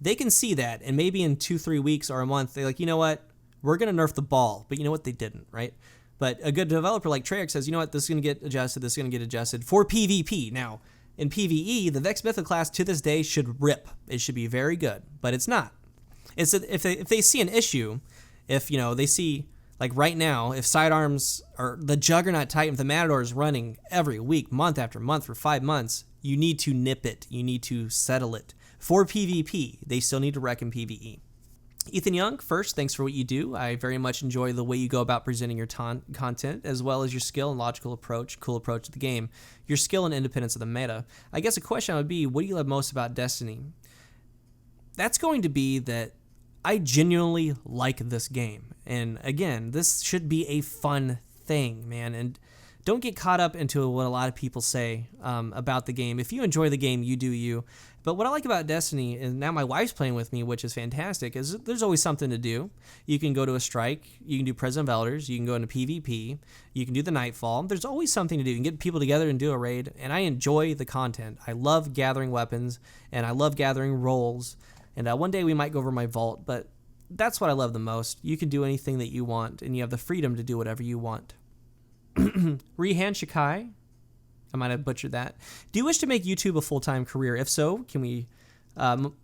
they can see that, and maybe in 2-3 weeks or a month, they're like, you know what? We're going to nerf the ball. But you know what? They didn't, right? But a good developer like Treyarch says, you know what? This is going to get adjusted. This is going to get adjusted for PvP. Now, in PvE, the Vex Mythic class to this day should rip. It should be very good, but it's not. It's if they see an issue, if they see, like right now, if Sidearms or the Juggernaut Titan, if the Matador is running every week, month after month for 5 months, you need to nip it. You need to settle it. For PvP, they still need to wreck in PvE. Ethan Young, first, thanks for what you do. I very much enjoy the way you go about presenting your content, as well as your skill and logical approach, cool approach to the game, your skill and independence of the meta. I guess a question would be, what do you love most about Destiny? That's going to be that I genuinely like this game. And again, this should be a fun thing, man. And don't get caught up into what a lot of people say about the game. If you enjoy the game, you do you. But what I like about Destiny, and now my wife's playing with me, which is fantastic, is there's always something to do. You can go to a strike, you can do President of Elders, you can go into PvP, you can do the Nightfall. There's always something to do. You can get people together and do a raid, and I enjoy the content. I love gathering weapons, and I love gathering rolls. And one day we might go over my vault, but that's what I love the most. You can do anything that you want, and you have the freedom to do whatever you want. Rehan Shikai, I might have butchered that. Do you wish to make YouTube a full-time career? If so, can we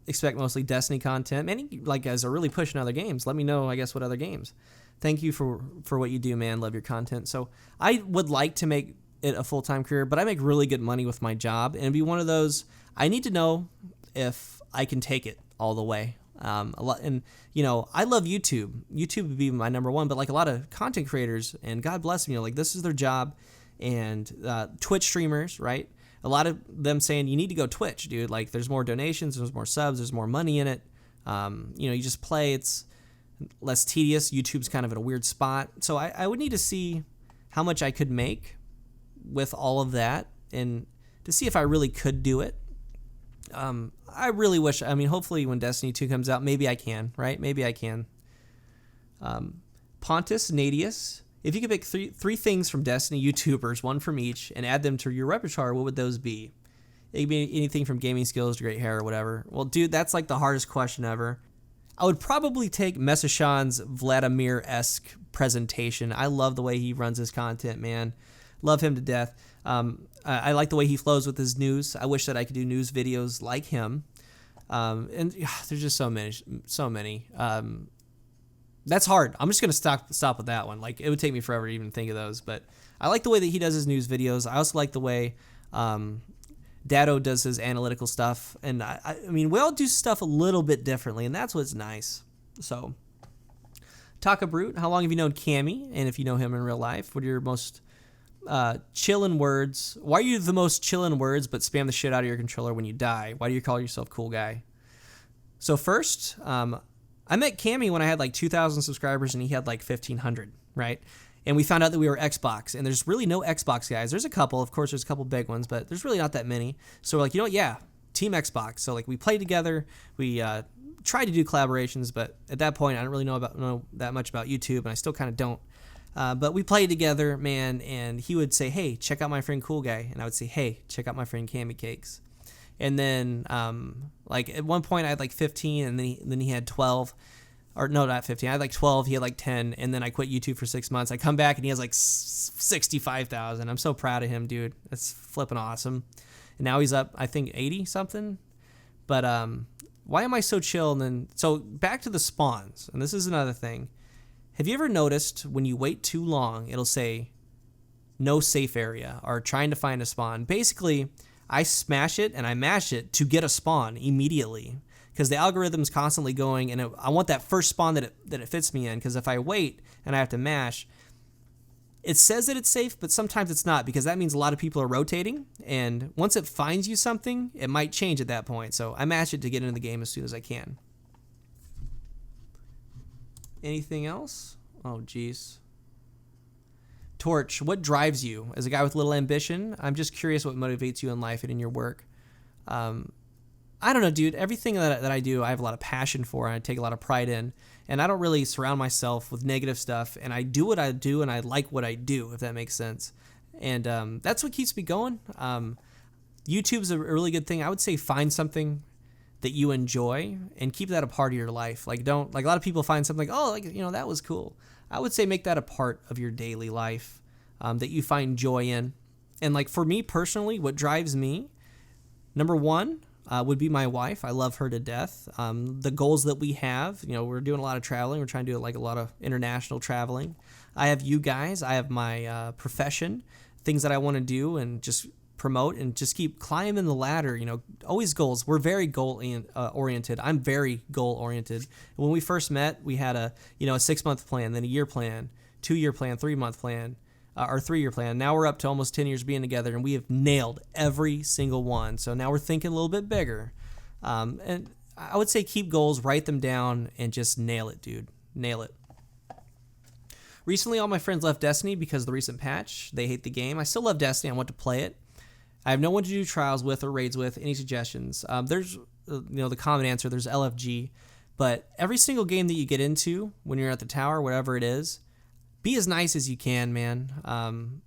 expect mostly Destiny content? Many guys are really pushing other games. Let me know, I guess, what other games. Thank you for what you do, man. Love your content. So I would like to make it a full-time career, but I make really good money with my job, and it'd be one of those, I need to know if I can take it all the way. I love YouTube. YouTube would be my number one, but like a lot of content creators, and God bless them, this is their job, and Twitch streamers, right? A lot of them saying you need to go Twitch, dude. Like there's more donations, there's more subs, there's more money in it. You just play, it's less tedious. YouTube's kind of at a weird spot. So I would need to see how much I could make with all of that and to see if I really could do it. I really wish, hopefully when Destiny 2 comes out, maybe I can, right? Maybe I can. Pontus Nadius, if you could pick three things from Destiny YouTubers, one from each, and add them to your repertoire, what would those be? It could be anything from gaming skills to great hair or whatever. Well, dude, that's like the hardest question ever. I would probably take Mesashan's Vladimir-esque presentation. I love the way he runs his content, man. Love him to death. I like the way he flows with his news. I wish that I could do news videos like him. And there's just so many. That's hard. I'm just going to stop with that one. Like, it would take me forever to even think of those. But I like the way that he does his news videos. I also like the way Dado does his analytical stuff, and I mean, we all do stuff a little bit differently, and that's what's nice. So, Taka Brute, how long have you known Cammy? And if you know him in real life, what are your most chillin' words? Why are you the most chillin' words but spam the shit out of your controller when you die? Why do you call yourself Coolguy? So first, I met Cammy when I had like 2,000 subscribers and he had like 1,500, right? And we found out that we were Xbox, and there's really no Xbox guys. There's a couple, of course, there's a couple big ones, but there's really not that many. So we're like, you know what? Yeah, Team Xbox. So like we played together. We tried to do collaborations, but at that point, I don't really know that much about YouTube, and I still kind of don't. But we played together, man, and he would say, hey, check out my friend Coolguy. And I would say, hey, check out my friend Cammy Cakes. And then like at one point I had like 15, and then he had 12. Or no, not 15. I had like 12. He had like 10. And then I quit YouTube for 6 months. I come back and he has like 65,000. I'm so proud of him, dude. That's flipping awesome. And now he's up, I think, 80 something. But why am I so chill? And then, so back to the spawns. And this is another thing. Have you ever noticed when you wait too long, it'll say no safe area or trying to find a spawn? Basically, I smash it and I mash it to get a spawn immediately. Because the algorithm's constantly going, and I want that first spawn that it fits me in. Because if I wait and I have to mash, it says that it's safe, but sometimes it's not, because that means a lot of people are rotating. And once it finds you something, it might change at that point. So I mash it to get into the game as soon as I can. Anything else? Oh, geez. Torch, what drives you? As a guy with little ambition, I'm just curious what motivates you in life and in your work. I don't know, dude. Everything that I do, I have a lot of passion for, and I take a lot of pride in. And I don't really surround myself with negative stuff. And I do what I do, and I like what I do, if that makes sense. And that's what keeps me going. YouTube's a really good thing. I would say find something that you enjoy and keep that a part of your life. Like, don't, like, a lot of people find something like, oh, like, you know, that was cool. I would say make that a part of your daily life that you find joy in. And like for me personally, what drives me, number one, would be my wife. I love her to death. The goals that we have, you know, we're doing a lot of traveling. We're trying to do like a lot of international traveling. I have you guys. I have my profession, things that I want to do and just promote and just keep climbing the ladder. You know, always goals. We're very goal oriented. I'm very goal oriented. When we first met, we had a 6-month plan, then a year plan, 2-year plan, 3-month plan. Our 3-year plan. Now we're up to almost 10 years being together, and we have nailed every single one. So now we're thinking a little bit bigger. And I would say keep goals, write them down, and just nail it, dude. Nail it. Recently, all my friends left Destiny because of the recent patch. They hate the game. I still love Destiny. I want to play it. I have no one to do trials with or raids with. Any suggestions? There's, the common answer. There's LFG. But every single game that you get into when you're at the tower, whatever it is, be as nice as you can, man.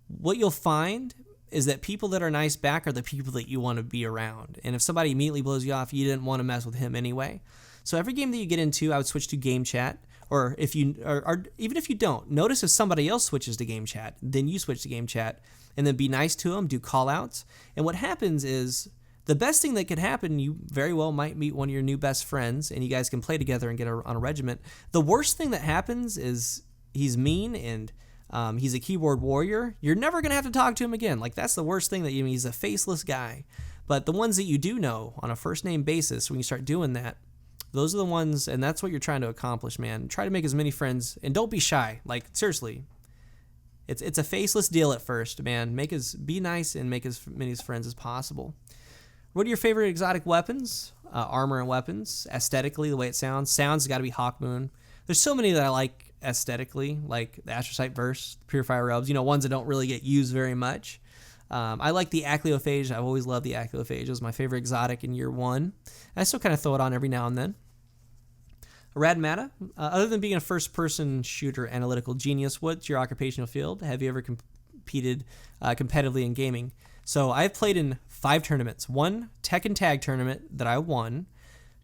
What you'll find is that people that are nice back are the people that you want to be around. And if somebody immediately blows you off, you didn't want to mess with him anyway. So every game that you get into, I would switch to game chat. Or if you, or even if you don't, notice if somebody else switches to game chat, then you switch to game chat, and then be nice to them, do call outs. And what happens is, the best thing that could happen, you very well might meet one of your new best friends, and you guys can play together and get on a regiment. The worst thing that happens is he's mean and he's a keyboard warrior. You're never going to have to talk to him again. Like, that's the worst thing that he's a faceless guy. But the ones that you do know on a first name basis, when you start doing that, those are the ones, and that's what you're trying to accomplish, man. Try to make as many friends, and don't be shy. Like, seriously. It's a faceless deal at first, man. Be nice and make as many friends as possible. What are your favorite exotic weapons? Armor and weapons. Aesthetically, the way it sounds. Sounds got to be Hawkmoon. There's so many that I like aesthetically, like the Astrocyte Verse, Purifier Robes, ones that don't really get used very much. I like the Acleophage. I've always loved the Acleophage. It was my favorite exotic in year one. I still kind of throw it on every now and then. Radmata, other than being a first-person shooter analytical genius, what's your occupational field? Have you ever competed competitively in gaming? So I've played in 5 tournaments. 1 Tekken Tag tournament that I won,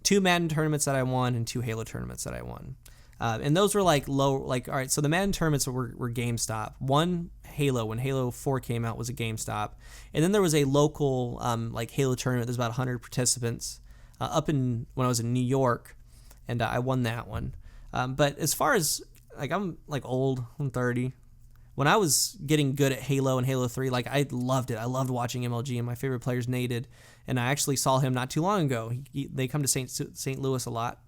2 Madden tournaments that I won, and 2 Halo tournaments that I won. And those were like low, like, all right, so the Madden tournaments were GameStop. 1 Halo, when Halo 4 came out, was a GameStop. And then there was a local like Halo tournament. There's about 100 participants when I was in New York, and I won that one. But as far as, like, I'm like old, I'm 30. when I was getting good at Halo and Halo 3, like I loved it. I loved watching MLG, and my favorite players naded. And I actually saw him not too long ago. They come to St. Louis a lot.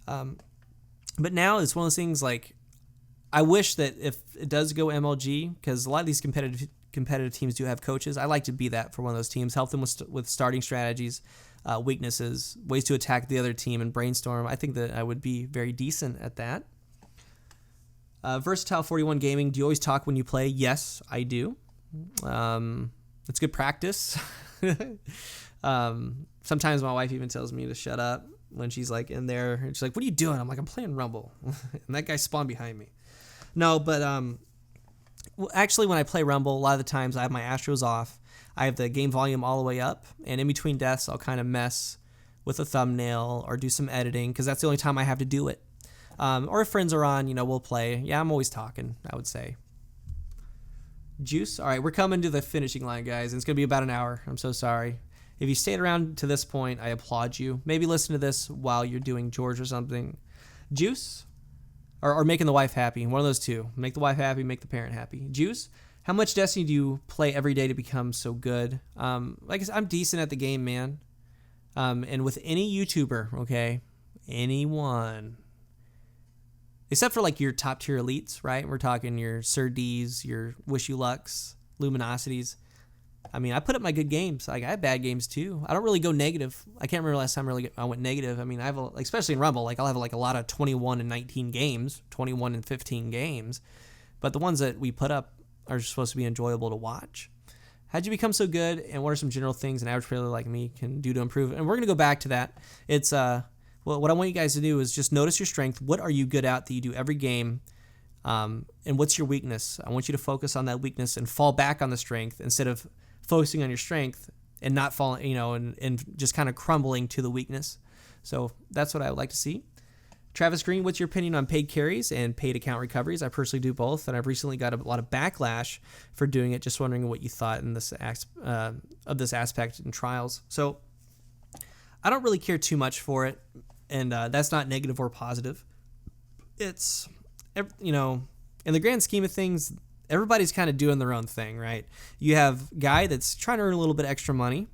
But now it's one of those things like I wish that if it does go MLG, because a lot of these competitive teams do have coaches. I like to be that for one of those teams, help them with starting strategies, weaknesses, ways to attack the other team, and brainstorm. I think that I would be very decent at that. Versatile 41 Gaming, do you always talk when you play? Yes, I do. It's good practice. Sometimes my wife even tells me to shut up when she's like in there, and she's like, "What are you doing?" I'm like, "I'm playing Rumble," and that guy spawned behind me. No, but actually, when I play Rumble, a lot of the times I have my Astros off. I have the game volume all the way up, and in between deaths, I'll kind of mess with a thumbnail or do some editing because that's the only time I have to do it. Or if friends are on, we'll play. Yeah, I'm always talking, I would say. Juice? All right, we're coming to the finishing line, guys, and it's going to be about an hour. I'm so sorry. If you stayed around to this point, I applaud you. Maybe listen to this while you're doing chores or something. Juice? Or making the wife happy. One of those two. Make the wife happy, make the parent happy. Juice? How much Destiny do you play every day to become so good? Like I said, I'm decent at the game, man. And with any YouTuber, okay? Anyone. Except for like your top tier elites, right? We're talking your Sir D's, your Wish You Lucks, Luminosities. I mean, I put up my good games. Like, I have bad games too. I don't really go negative. I can't remember last time I went negative. I mean, I have especially in Rumble, like I'll have like a lot of 21 and 19 games, 21 and 15 games. But the ones that we put up are supposed to be enjoyable to watch. How'd you become so good, and what are some general things an average player like me can do to improve? And we're going to go back to that. It's what I want you guys to do is just notice your strength. What are you good at that you do every game? And what's your weakness? I want you to focus on that weakness and fall back on the strength instead of focusing on your strength and not falling, and just kind of crumbling to the weakness. So that's what I would like to see. Travis Green, what's your opinion on paid carries and paid account recoveries? I personally do both, and I've recently got a lot of backlash for doing it. Just wondering what you thought in this of this aspect in trials. So I don't really care too much for it, and that's not negative or positive. It's, in the grand scheme of things, everybody's kind of doing their own thing, right? You have a guy that's trying to earn a little bit extra money,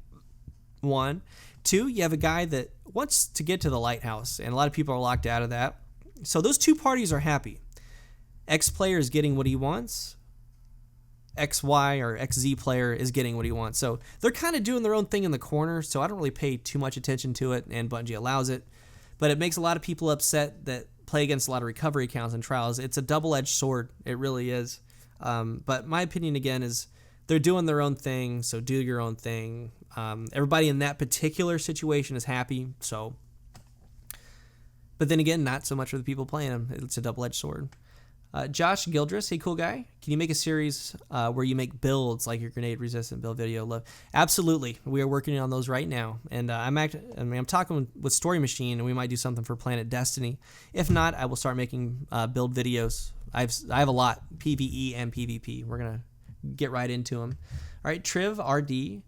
one. Two, you have a guy that wants to get to the lighthouse, and a lot of people are locked out of that. So those two parties are happy. X player is getting what he wants. XY or XZ player is getting what he wants. So they're kind of doing their own thing in the corner, so I don't really pay too much attention to it, and Bungie allows it. But it makes a lot of people upset that play against a lot of recovery accounts and trials. It's a double-edged sword. It really is. But my opinion, again, is they're doing their own thing, so do your own thing. Everybody in that particular situation is happy, so. But then again, not so much for the people playing them. It's a double-edged sword. Josh Gildress, hey, cool guy. Can you make a series where you make builds like your grenade-resistant build video? Love, absolutely. We are working on those right now, and I'm talking with Story Machine, and we might do something for Planet Destiny. If not, I will start making build videos. I have a lot, PvE and PvP. We're gonna get right into them. All right, Triv RD.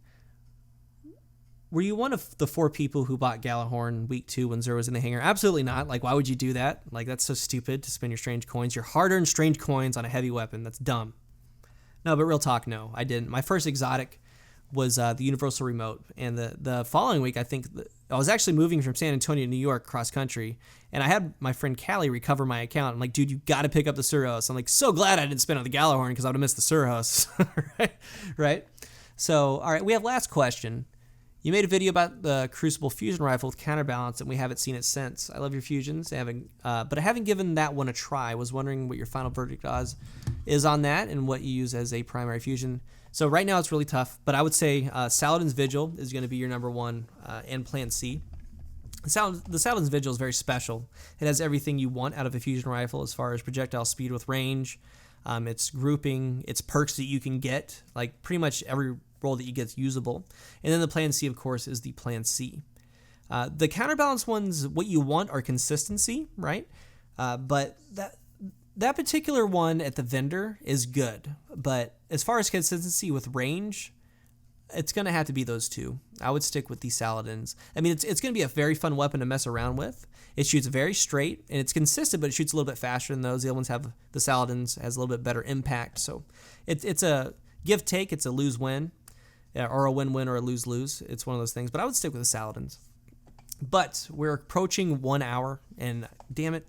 Were you one of the 4 people who bought Galahorn week 2 when Xur was in the hangar? Absolutely not. Like, why would you do that? Like, that's so stupid to spend your strange coins, your hard-earned strange coins on a heavy weapon. That's dumb. No, but real talk, no, I didn't. My first exotic was the Universal Remote, and the following week, I think, I was actually moving from San Antonio to New York cross-country, and I had my friend Callie recover my account. I'm like, dude, you got to pick up the Suros. I'm like, so glad I didn't spend on the Galahorn because I would have missed the Suros. right? So, all right, we have last question. You made a video about the Crucible fusion rifle with counterbalance, and we haven't seen it since. I love your fusions, but I haven't given that one a try. I was wondering what your final verdict is on that and what you use as a primary fusion. So right now it's really tough, but I would say Saladin's Vigil is going to be your number one and Plan C. The Saladin's Vigil is very special. It has everything you want out of a fusion rifle as far as projectile speed with range, its grouping, its perks that you can get, like pretty much every roll that you get is usable. And then the Plan C, of course, is the Plan C. The counterbalance ones, what you want are consistency, right? But that particular one at the vendor is good. But as far as consistency with range, it's going to have to be those two. I would stick with the Saladins. I mean, it's going to be a very fun weapon to mess around with. It shoots very straight, and it's consistent, but it shoots a little bit faster than those. The other ones have, the Saladins has a little bit better impact. So it's a give-take. It's a lose-win, or a win-win or a lose-lose. It's one of those things. But I would stick with the Saladins. But we're approaching 1 hour, and damn it,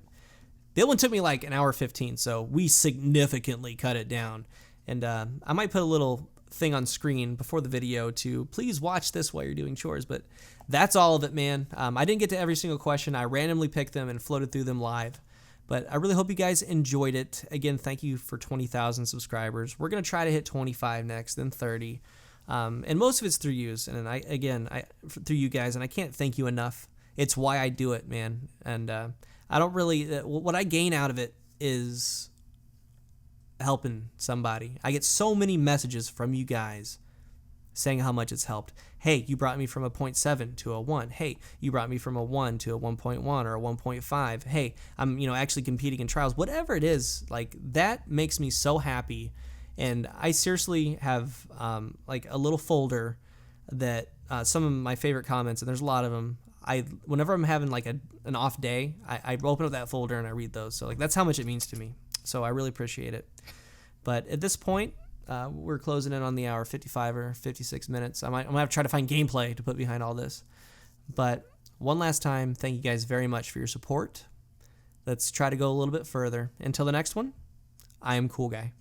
the other one took me like an hour 15, so we significantly cut it down. And I might put a little thing on screen before the video to please watch this while you're doing chores, but that's all of it, man. I didn't get to every single question. I randomly picked them and floated through them live, but I really hope you guys enjoyed it. Again, thank you for 20,000 subscribers. We're going to try to hit 25 next, then 30. And most of it's through you, and through you guys, and I can't thank you enough. It's why I do it, man. And I don't really, what I gain out of it is helping somebody. I get so many messages from you guys saying how much it's helped. Hey, you brought me from a 0.7 to a 1. Hey, you brought me from a 1 to a 1.1 or a 1.5. Hey, I'm actually competing in trials. Whatever it is, like, that makes me so happy. And I seriously have like a little folder that some of my favorite comments, and there's a lot of them. Whenever I'm having like an off day, I open up that folder and I read those. So like that's how much it means to me. So I really appreciate it. But at this point, we're closing in on the hour, 55 or 56 minutes. I'm gonna have to try to find gameplay to put behind all this. But one last time, thank you guys very much for your support. Let's try to go a little bit further. Until the next one, I am Cool Guy.